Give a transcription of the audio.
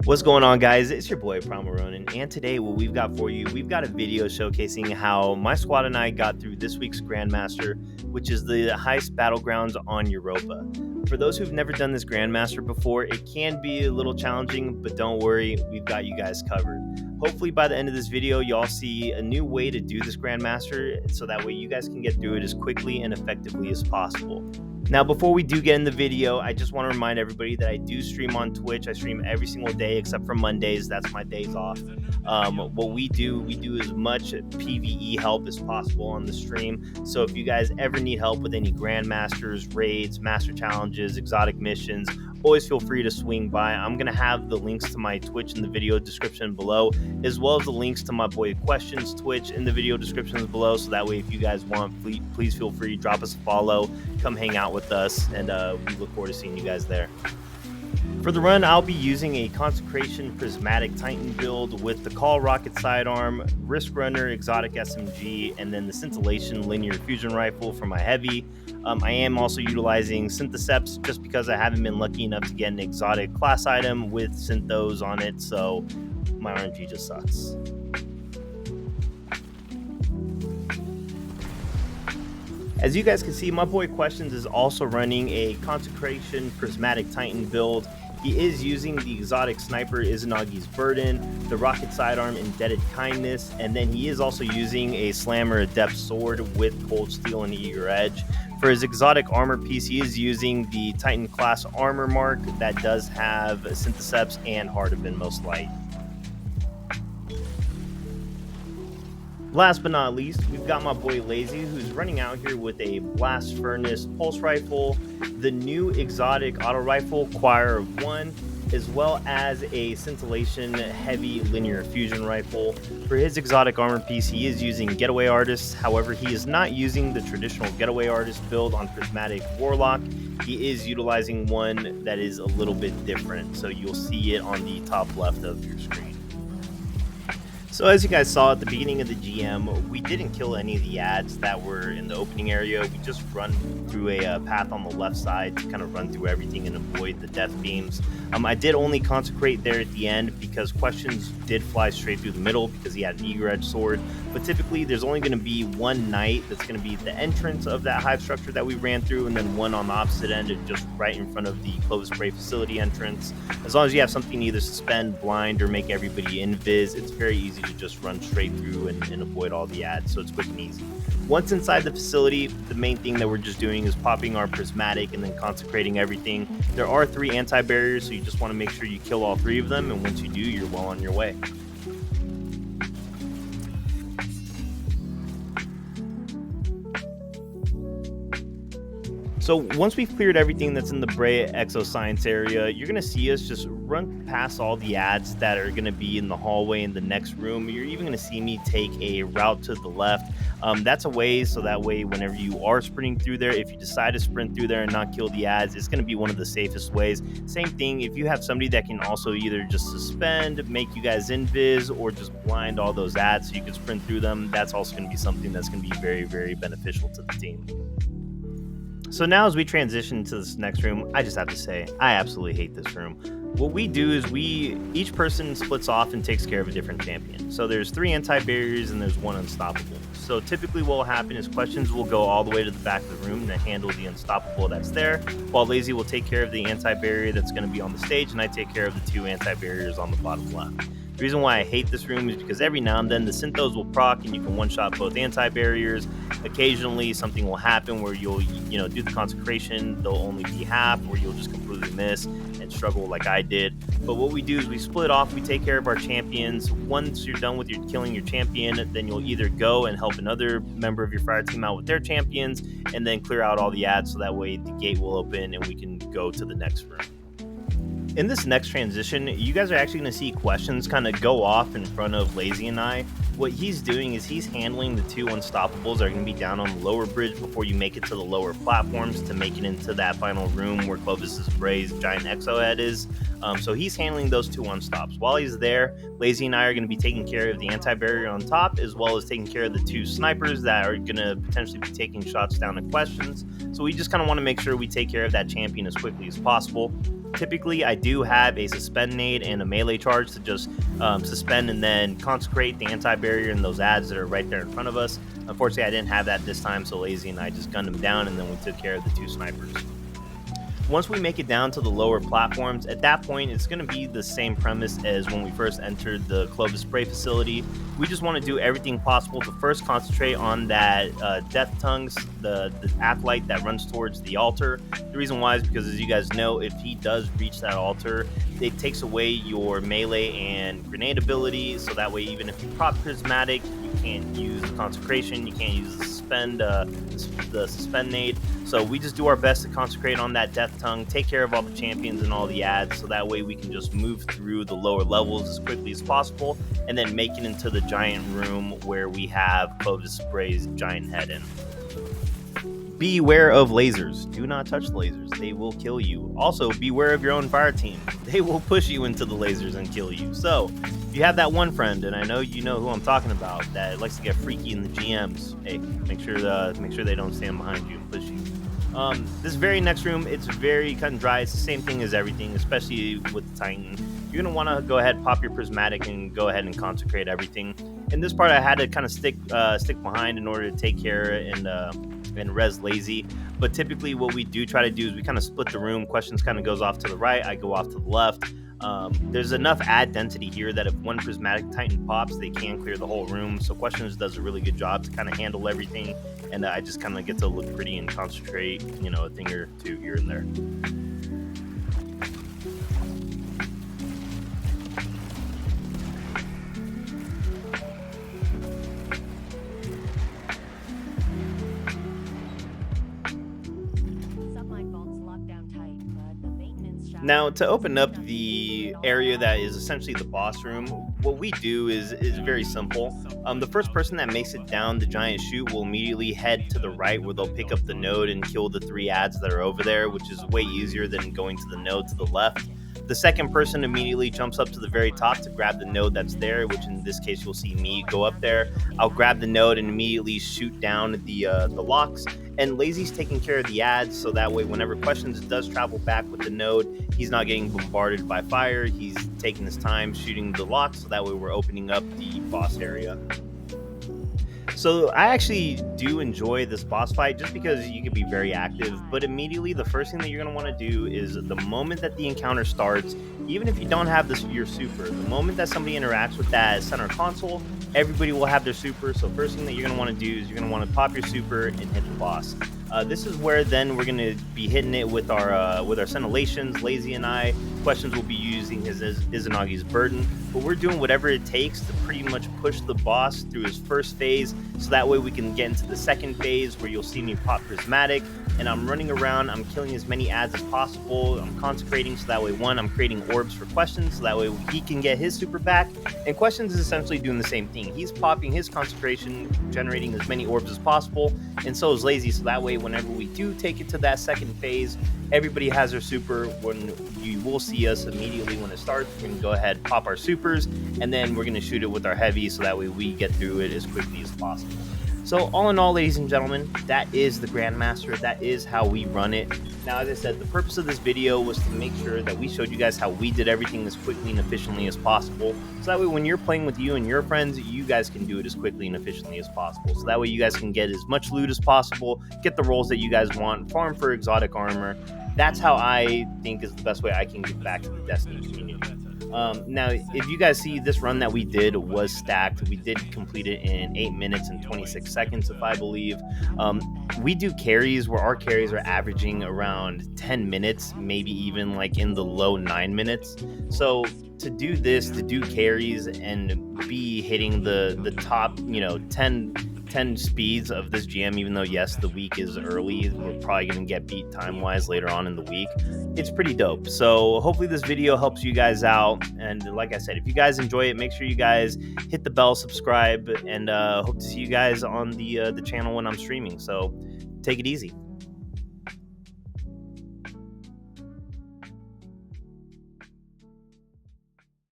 What's going on, guys? It's your boy Ronin, and today what we've got for you, we've got a video showcasing how my squad and I got through this week's Grandmaster, which is the Heist Battlegrounds on Europa. For those who've never done this Grandmaster before, it can be a little challenging, but don't worry, we've got you guys covered. Hopefully by the end of this video, y'all see a new way to do this Grandmaster, so that way you guys can get through it as quickly and effectively as possible. Now, before we do get in the video, I just want to remind everybody that I do stream on Twitch. I stream every single day except for Mondays. That's my days off. What we do as much PvE help as possible on the stream. So if you guys ever need help with any Grandmasters, raids, Master Challenges, exotic missions, always feel free to swing by. I'm going to have the links to my Twitch in the video description below, as well as the links to my boy Questions Twitch in the video descriptions below. So that way, if you guys want, please feel free, drop us a follow, come hang out with us, and we look forward to seeing you guys there. For the run, I'll be using a Consecration Prismatic Titan build with the Call Rocket Sidearm, Risk Runner Exotic SMG, and then the Scintillation Linear Fusion Rifle for my heavy. I am also utilizing Synthoceps just because I haven't been lucky enough to get an exotic class item with Synthos on it, so my RNG just sucks. As you guys can see, my boy Questions is also running a Consecration Prismatic Titan build. He is using the exotic sniper Izanagi's Burden, the rocket sidearm Indebted Kindness, and then he is also using a Slammer Adept Sword with Cold Steel and Eager Edge. For his exotic armor piece, he is using the Titan class armor mark that does have Synthoceps and Heart of Inmost Light. Last but not least, we've got my boy Lazy, who's running out here with a Blast Furnace Pulse Rifle, the new exotic auto rifle Choir of One, as well as a Scintillation Heavy Linear Fusion Rifle. For his exotic armor piece, he is using Getaway Artist. However, he is not using the traditional Getaway Artist build on Prismatic Warlock. He is utilizing one that is a little bit different, so you'll see it on the top left of your screen. So as you guys saw at the beginning of the GM, we didn't kill any of the ads that were in the opening area. We just run through a path on the left side to kind of run through everything and avoid the death beams. I did only consecrate there at the end because Questions did fly straight through the middle because he had an Eager Edge sword. But typically there's only going to be one knight that's going to be the entrance of that hive structure that we ran through, and then one on the opposite end and just right in front of the Clovis Bray facility entrance. As long as you have something to either suspend, blind, or make everybody invis, it's very easy to just run straight through and avoid all the ads, so it's quick and easy. Once inside the facility, the main thing that we're just doing is popping our prismatic and then consecrating everything. There are 3 anti-barriers, so you just want to make sure you kill all 3 of them, and once you do, you're well on your way. So once we've cleared everything that's in the Brea Exoscience area, you're going to see us just run past all the ads that are going to be in the hallway in the next room. You're even going to see me take a route to the left. That's a way, so that way whenever you are sprinting through there, if you decide to sprint through there and not kill the ads, it's going to be one of the safest ways. Same thing, if you have somebody that can also either just suspend, make you guys invis, or just blind all those ads so you can sprint through them, that's also going to be something that's going to be very, very beneficial to the team. So now as we transition to this next room, I just have to say, I absolutely hate this room. What we do is each person splits off and takes care of a different champion. So there's 3 anti-barriers and there's 1 unstoppable. So typically what will happen is Questions will go all the way to the back of the room to handle the unstoppable that's there, while Lazy will take care of the anti-barrier that's going to be on the stage, and I take care of the 2 anti-barriers on the bottom left. The reason why I hate this room is because every now and then the Synthos will proc and you can one-shot both anti-barriers. Occasionally something will happen where you'll do the consecration, they'll only be half, or you'll just completely miss and struggle like I did. But what we do is we split off, we take care of our champions. Once you're done with killing your champion, then you'll either go and help another member of your fire team out with their champions, and then clear out all the ads so that way the gate will open and we can go to the next room. In this next transition, you guys are actually going to see Questions kind of go off in front of Lazy and I. What he's doing is he's handling the 2 unstoppables that are going to be down on the lower bridge before you make it to the lower platforms to make it into that final room where Clovis Bray's giant exo head is. So he's handling those 2 unstops. While he's there, Lazy and I are going to be taking care of the anti-barrier on top, as well as taking care of the 2 snipers that are going to potentially be taking shots down at Questions. So we just kind of want to make sure we take care of that champion as quickly as possible. Typically, I do have a suspend nade and a melee charge to just suspend and then consecrate the anti-barrier and those ads that are right there in front of us. Unfortunately, I didn't have that this time, so Lazy and I just gunned them down, and then we took care of the 2 snipers. Once we make it down to the lower platforms, at that point, it's going to be the same premise as when we first entered the Clovis Spray facility. We just want to do everything possible to first concentrate on that Death Tongues, the Acolyte that runs towards the altar. The reason why is because, as you guys know, if he does reach that altar, it takes away your melee and grenade ability, so that way even if you prop Prismatic, you can't use Consecration, you can't use the Suspend Nade. So we just do our best to concentrate on that Death Tongue, take care of all the champions and all the ads, so that way we can just move through the lower levels as quickly as possible, and then make it into the giant room where we have Clovis Spray's giant head in. Beware of lasers. Do not touch the lasers. They will kill you. Also, beware of your own fire team. They will push you into the lasers and kill you. So, if you have that one friend, and I know you know who I'm talking about, that likes to get freaky in the GMs, hey, make sure they don't stand behind you and push you. This very next room, it's very cut and dry. It's the same thing as everything, especially with the Titan. You're going to want to go ahead, pop your Prismatic, and go ahead and consecrate everything. In this part, I had to kind of stick behind in order to take care and res Lazy. But typically what we do try to do is we kind of split the room. Questions kind of goes off to the right, I go off to the left. There's enough ad density here that if one Prismatic Titan pops, they can clear the whole room. So Questions does a really good job to kind of handle everything, and I just kind of get to look pretty and concentrate, a thing or two here and there. Now, to open up the area that is essentially the boss room, what we do is very simple. The first person that makes it down the giant chute will immediately head to the right, where they'll pick up the node and kill the 3 ads that are over there, which is way easier than going to the node to the left. The second person immediately jumps up to the very top to grab the node that's there, which in this case you'll see me go up there. I'll grab the node and immediately shoot down the locks. And Lazy's taking care of the ads, so that way whenever Questions does travel back with the node, he's not getting bombarded by fire. He's taking his time shooting the locks, so that way we're opening up the boss area. So I actually do enjoy this boss fight just because you can be very active, but immediately the first thing that you're going to want to do is the moment that the encounter starts, even if you don't have your super, the moment that somebody interacts with that center console, everybody will have their super. So first thing that you're going to want to do is you're going to want to pop your super and hit the boss. This is where then we're going to be hitting it with our scintillations. Lazy and I, Questions will be using his Izanagi's Burden, but we're doing whatever it takes to pretty much push the boss through his first phase, so that way we can get into the second phase where you'll see me pop Prismatic, and I'm running around, I'm killing as many ads as possible, I'm consecrating, so that way I'm creating orbs for Questions, so that way he can get his super back, and Questions is essentially doing the same thing. He's popping his consecration, generating as many orbs as possible, and so is Lazy, so that way whenever we do take it to that second phase, everybody has their super. When you will see us immediately when it starts, we're going to go ahead, pop our supers, and then we're going to shoot it with our heavy, so that way we get through it as quickly as possible. So all in all, ladies and gentlemen, that is the Grandmaster. That is how we run it. Now, as I said, the purpose of this video was to make sure that we showed you guys how we did everything as quickly and efficiently as possible. So that way when you're playing with you and your friends, you guys can do it as quickly and efficiently as possible. So that way you guys can get as much loot as possible, get the rolls that you guys want, farm for exotic armor. That's how I think is the best way I can give back to the Destiny community. Now, if you guys see, this run that we did was stacked. We did complete it in 8 minutes and 26 seconds, if I believe. We do carries where our carries are averaging around 10 minutes, maybe even like in the low 9 minutes. So to do this, to do carries and be hitting the top, 10 speeds of this GM, even though yes, the week is early, we're probably going to get beat time wise later on in the week. It's pretty dope. So hopefully this video helps you guys out, and like I said, if you guys enjoy it, make sure you guys hit the bell, subscribe, and hope to see you guys on the channel when I'm streaming. So take it easy.